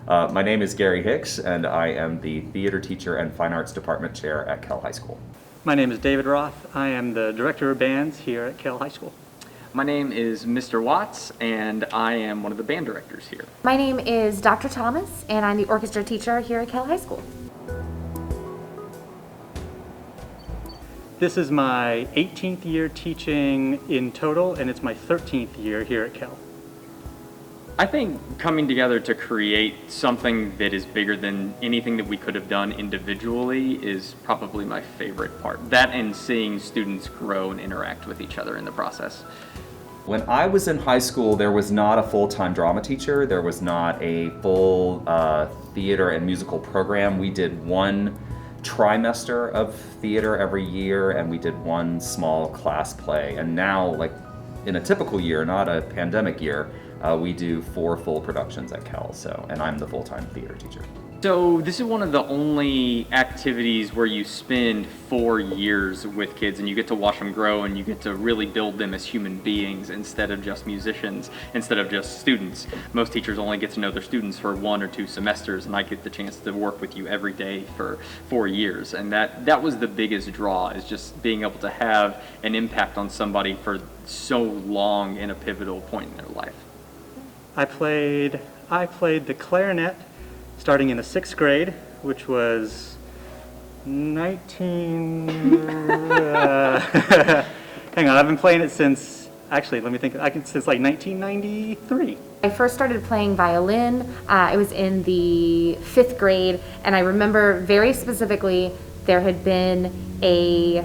My name is Gary Hicks, and I am the Theater Teacher and Fine Arts Department Chair at Kell High School. My name is David Roth. I am the Director of Bands here at Kell High School. My name is Mr. Watts, and I am one of the band directors here. My name is Dr. Thomas, and I'm the orchestra teacher here at Kell High School. This is my 18th year teaching in total, and it's my 13th year here at Kell. I think coming together to create something that is bigger than anything that we could have done individually is probably my favorite part. That and seeing students grow and interact with each other in the process. When I was in high school, there was not a full-time drama teacher. There was not a full theater and musical program. We did one trimester of theater every year, and we did one small class play. And now, like in a typical year, not a pandemic year, we do 4 full productions at Kell, and I'm the full-time theater teacher. So this is one of the only activities where you spend 4 years with kids and you get to watch them grow and you get to really build them as human beings instead of just musicians, instead of just students. Most teachers only get to know their students for 1 or 2 semesters, and I get the chance to work with you every day for 4 years. And that was the biggest draw, is just being able to have an impact on somebody for so long in a pivotal point in their life. I played the clarinet starting in the 6th grade, which was hang on, I've been playing it since, actually, let me think, since like 1993. I first started playing violin. It was in the 5th grade, and I remember very specifically there had been a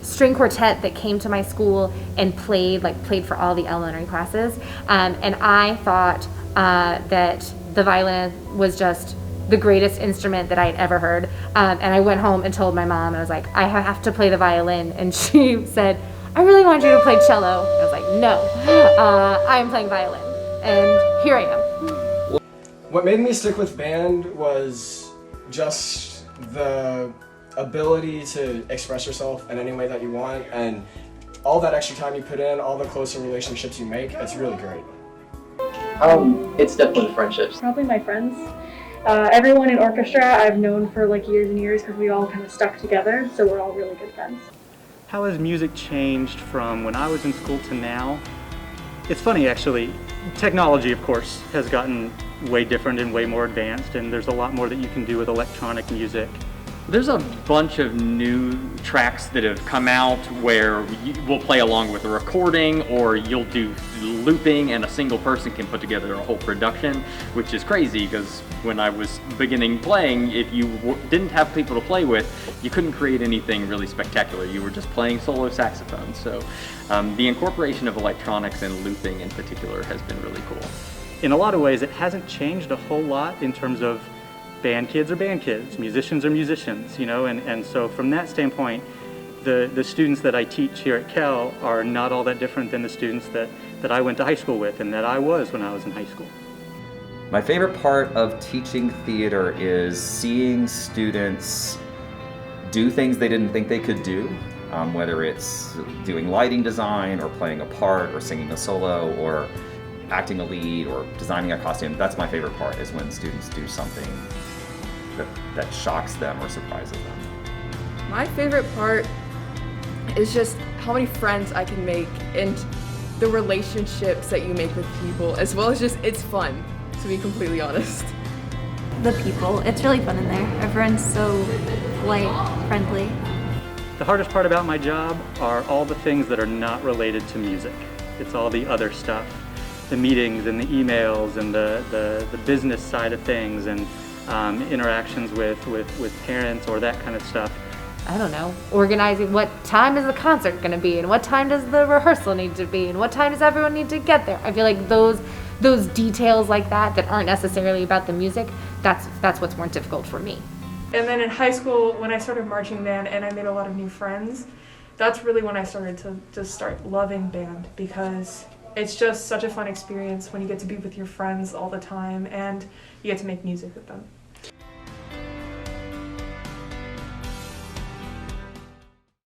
string quartet that came to my school and played for all the elementary classes, and I thought that the violin was just the greatest instrument that I had ever heard, and I went home and told my mom, and I was like, I have to play the violin, and she said, I really want you to play cello. I was like, no, I'm playing violin, and here I am. What made me stick with band was just the ability to express yourself in any way that you want, and all that extra time you put in, all the closer relationships you make, it's really great. It's definitely friendships. Probably my friends. Everyone in orchestra I've known for like years and years because we all kind of stuck together, so we're all really good friends. How has music changed from when I was in school to now? It's funny, actually. Technology, of course, has gotten way different and way more advanced, and there's a lot more that you can do with electronic music. There's a bunch of new tracks that have come out where we'll play along with a recording, or you'll do looping and a single person can put together a whole production, which is crazy because when I was beginning playing, if you didn't have people to play with, you couldn't create anything really spectacular. You were just playing solo saxophone. So the incorporation of electronics and looping in particular has been really cool. In a lot of ways, it hasn't changed a whole lot in terms of band kids are band kids, musicians are musicians, and so from that standpoint, the students that I teach here at Kell are not all that different than the students that I went to high school with and that I was when I was in high school. My favorite part of teaching theater is seeing students do things they didn't think they could do, whether it's doing lighting design or playing a part or singing a solo or acting a lead or designing a costume. That's my favorite part, is when students do something that shocks them or surprises them. My favorite part is just how many friends I can make and the relationships that you make with people, as well as just it's fun, to be completely honest. The people, it's really fun in there. Everyone's so polite, friendly. The hardest part about my job are all the things that are not related to music. It's all the other stuff, the meetings and the emails and the business side of things, and interactions with parents or that kind of stuff. I don't know, organizing what time is the concert going to be, and what time does the rehearsal need to be, and what time does everyone need to get there. I feel like those details like that aren't necessarily about the music, that's what's more difficult for me. And then in high school, when I started marching band and I made a lot of new friends, that's really when I started to just start loving band, because it's just such a fun experience when you get to be with your friends all the time and you get to make music with them.